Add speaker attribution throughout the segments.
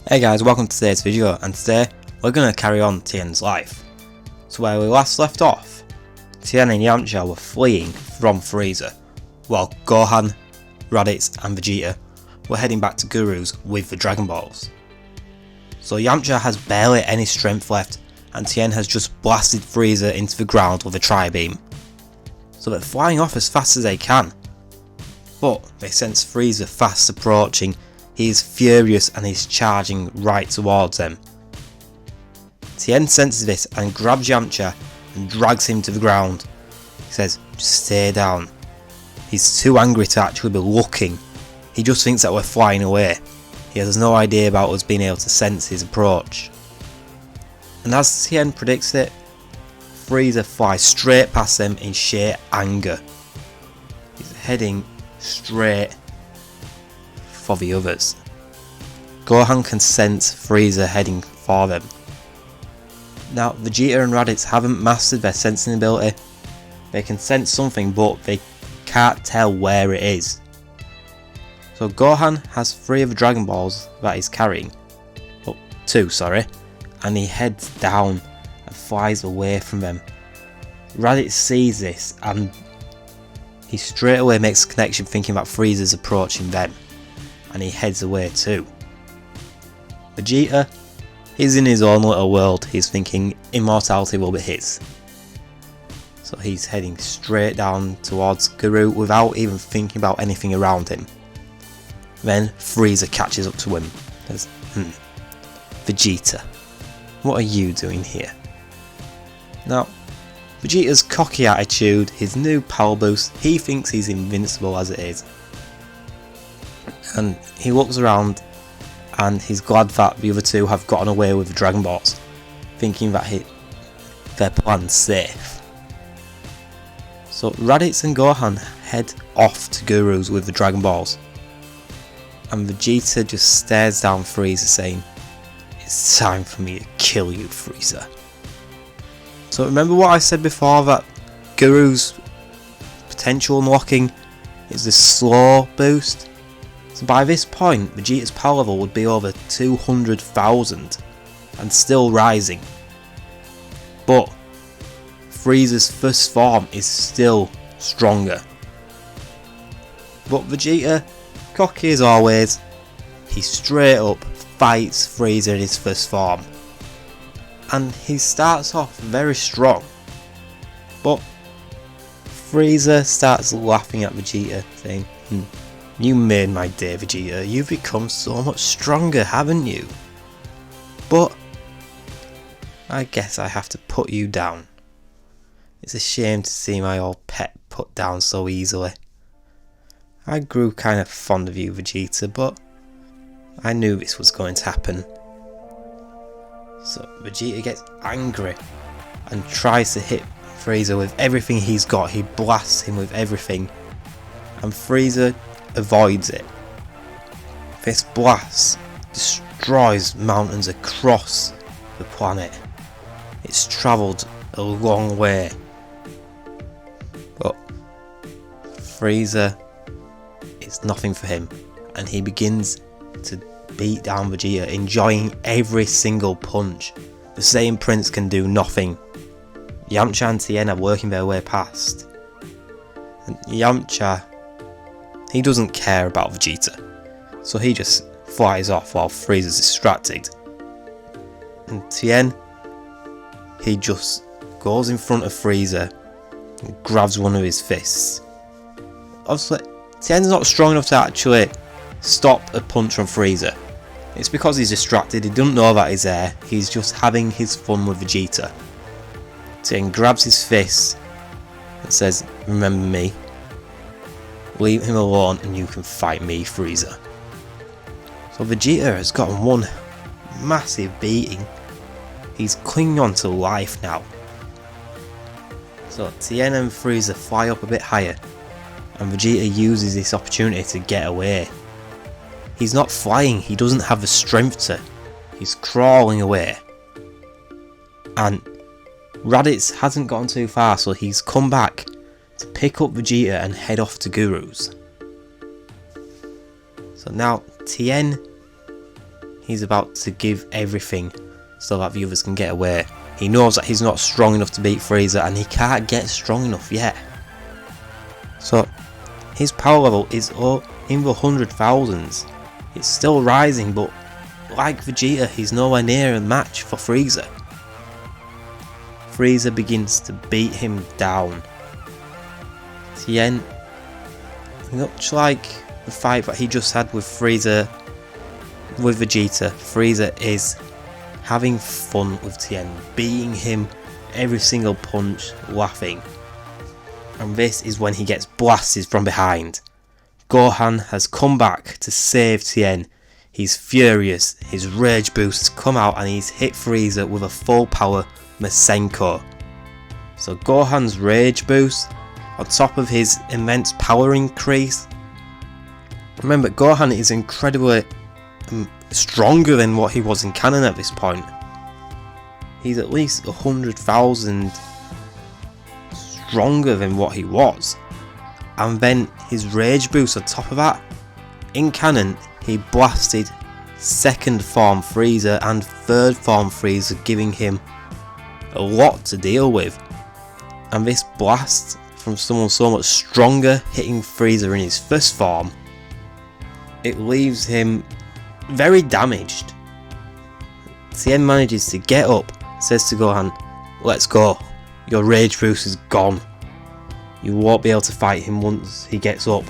Speaker 1: Hey guys, welcome to today's video, and today we're going to carry on Tien's life. So where we last left off, Tien and Yamcha were fleeing from Frieza, while Gohan, Raditz and Vegeta were heading back to Guru's with the Dragon Balls. So Yamcha has barely any strength left, and Tien has just blasted Frieza into the ground with a Tri-Beam. So they're flying off as fast as they can, but they sense Frieza fast approaching. He is furious and is charging right towards them. Tien senses this and grabs Yamcha and drags him to the ground. He says, "Just stay down." He's too angry to actually be looking. He just thinks that we're flying away. He has no idea about us being able to sense his approach. And as Tien predicts it, Frieza flies straight past them in sheer anger. He's heading straight for the others. Gohan can sense Frieza heading for them. Now Vegeta and Raditz haven't mastered their sensing ability. They can sense something but they can't tell where it is. So Gohan has 3 of the Dragon Balls that he's carrying. Oh, 2, sorry. And he heads down and flies away from them. Raditz sees this and he straight away makes a connection thinking that Frieza's approaching them. And he heads away too. Vegeta, he's in his own little world. He's thinking immortality will be his. So he's heading straight down towards Guru without even thinking about anything around him. Then Frieza catches up to him. Says, Vegeta, what are you doing here? Now, Vegeta's cocky attitude, his new power boost, he thinks he's invincible as it is. And he looks around and he's glad that the other 2 have gotten away with the Dragon Balls, thinking that their plan's safe. So Raditz and Gohan head off to Guru's with the Dragon Balls, and Vegeta just stares down Frieza saying, "It's time for me to kill you, Frieza." So remember what I said before, that Guru's potential unlocking is the slow boost? So by this point, Vegeta's power level would be over 200,000 and still rising. But Frieza's first form is still stronger. But Vegeta, cocky as always, he straight up fights Frieza in his first form. And he starts off very strong. But Frieza starts laughing at Vegeta, saying, "You made my day, Vegeta. You've become so much stronger, haven't you? But I guess I have to put you down. It's a shame to see my old pet put down so easily. I grew kind of fond of you, Vegeta, but I knew this was going to happen." So Vegeta gets angry and tries to hit Frieza with everything he's got. He blasts him with everything, and Frieza avoids it. This blast destroys mountains across the planet. It's travelled a long way. But Frieza is nothing for him, and he begins to beat down Vegeta, enjoying every single punch. The same Prince can do nothing. Yamcha and Tien are working their way past. And Yamcha, he doesn't care about Vegeta, so he just flies off while Frieza's distracted. And Tien, he just goes in front of Frieza and grabs one of his fists. Obviously, Tien's not strong enough to actually stop a punch from Frieza. It's because he's distracted, he doesn't know that he's there, he's just having his fun with Vegeta. Tien grabs his fist and says, "Remember me? Leave him alone and you can fight me, Frieza." So Vegeta has gotten one massive beating. He's clinging on to life now. So Tien and Frieza fly up a bit higher, and Vegeta uses this opportunity to get away. He's not flying, he doesn't have the strength to. He's crawling away. And Raditz hasn't gotten too far, so he's come back to pick up Vegeta and head off to Guru's. So now Tien, he's about to give everything so that the others can get away. He knows that he's not strong enough to beat Frieza, and he can't get strong enough yet. So his power level is in the 100,000s. It's still rising, but like Vegeta, he's nowhere near a match for Frieza. Frieza begins to beat him down. Tien, much like the fight that he just had with Vegeta, Frieza is having fun with Tien, beating him every single punch, laughing. And this is when he gets blasted from behind. Gohan has come back to save Tien. He's furious, his rage boost has come out and he's hit Frieza with a full power Masenko. So Gohan's rage boost, on top of his immense power increase. Remember, Gohan is incredibly stronger than what he was in canon at this point. He's at least 100,000 stronger than what he was. And then his rage boost on top of that. In canon, he blasted second form Frieza and third form Frieza, giving him a lot to deal with. And this blast from someone so much stronger hitting Frieza in his first form, it leaves him very damaged. Tien manages to get up, says to Gohan, "Let's go, your rage boost is gone. You won't be able to fight him once he gets up,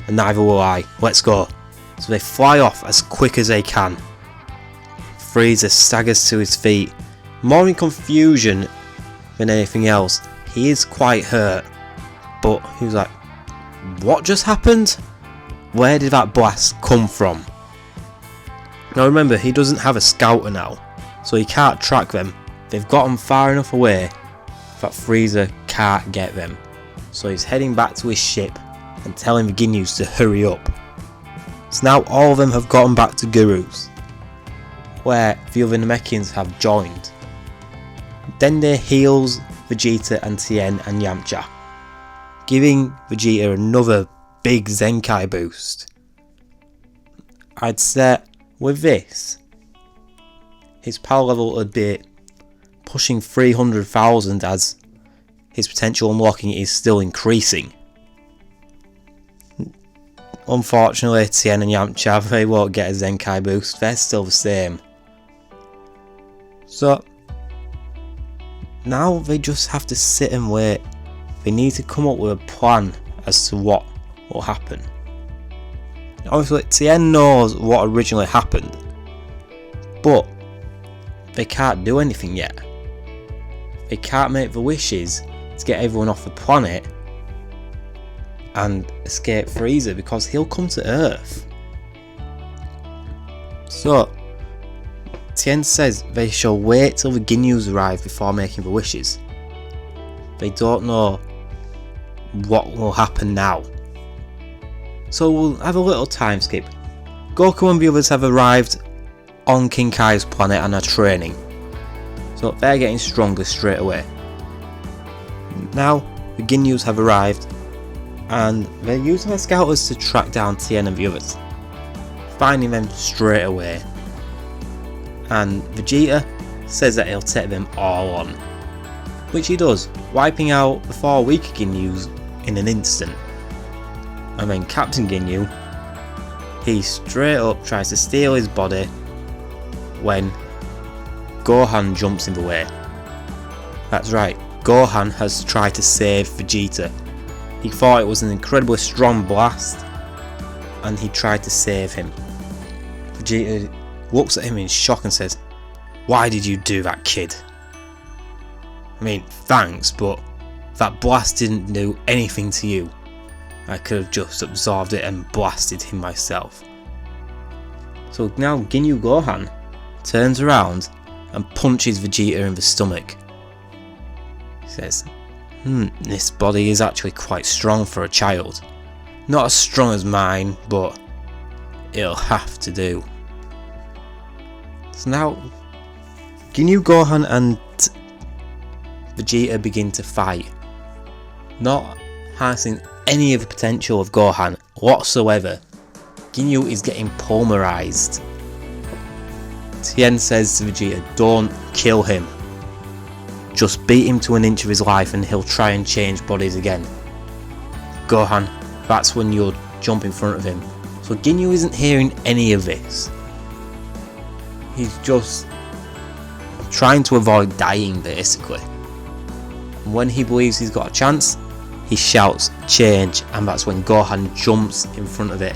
Speaker 1: and neither will I, let's go." So they fly off as quick as they can. Frieza staggers to his feet, more in confusion than anything else. He is quite hurt, but he was like, what just happened? Where did that blast come from? Now remember, he doesn't have a scouter now, so he can't track them. They've gotten far enough away that Frieza can't get them. So he's heading back to his ship and telling the Ginyus to hurry up. So now all of them have gotten back to Guru's, where the other Namekians have joined. Dende heals Vegeta and Tien and Yamcha, giving Vegeta another big Zenkai boost. I'd say with this, his power level would be pushing 300,000 as his potential unlocking is still increasing. Unfortunately, Tien and Yamcha, they won't get a Zenkai boost, they're still the same. So now they just have to sit and wait. They need to come up with a plan as to what will happen. Obviously, Tien knows what originally happened, but they can't do anything yet. They can't make the wishes to get everyone off the planet and escape Frieza because he'll come to Earth. So Tien says they shall wait till the Ginyus arrive before making the wishes. They don't know what will happen now. So we'll have a little time skip. Goku and the others have arrived on King Kai's planet and are training. So they're getting stronger straight away. Now the Ginyus have arrived and they're using their scouters to track down Tien and the others, finding them straight away. And Vegeta says that he'll take them all on, which he does, wiping out the 4 weaker Ginyus in an instant. And then Captain Ginyu, he straight up tries to steal his body when Gohan jumps in the way. That's right, Gohan has tried to save Vegeta. He thought it was an incredibly strong blast and he tried to save him. Vegeta looks at him in shock and says, "Why did you do that, kid? I mean, thanks, but that blast didn't do anything to you. I could have just absorbed it and blasted him myself." So now Ginyu Gohan turns around and punches Vegeta in the stomach. He says, this body is actually quite strong for a child. Not as strong as mine, but it'll have to do. So now Ginyu Gohan and Vegeta begin to fight, not harnessing any of the potential of Gohan whatsoever. Ginyu is getting pulverized. Tien says to Vegeta, don't kill him. Just beat him to an inch of his life and he'll try and change bodies again. Gohan, that's when you'll jump in front of him. So Ginyu isn't hearing any of this. He's just trying to avoid dying, basically. And when he believes he's got a chance, he shouts, change, and that's when Gohan jumps in front of it.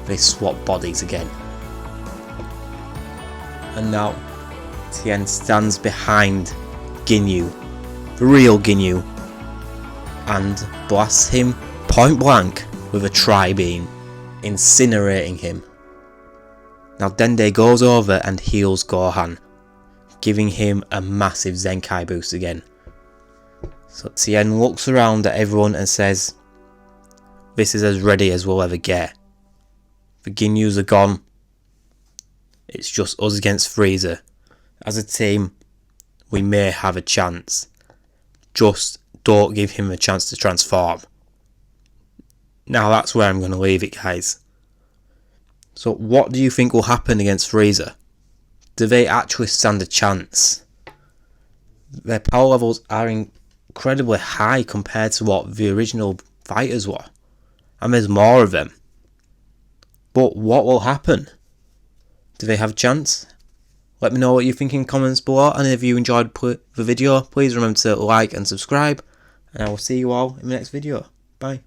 Speaker 1: They swap bodies again. And now, Tien stands behind Ginyu, the real Ginyu, and blasts him point blank with a tri-beam, incinerating him. Now Dende goes over and heals Gohan, giving him a massive Zenkai boost again. So Tien looks around at everyone and says, this is as ready as we'll ever get. The Ginyus are gone. It's just us against Frieza. As a team, we may have a chance. Just don't give him a chance to transform. Now that's where I'm going to leave it, guys. So what do you think will happen against Frieza? Do they actually stand a chance? Their power levels are incredibly high compared to what the original fighters were. And there's more of them. But what will happen? Do they have a chance? Let me know what you think in comments below, and if you enjoyed the video, please remember to like and subscribe, and I will see you all in the next video. Bye.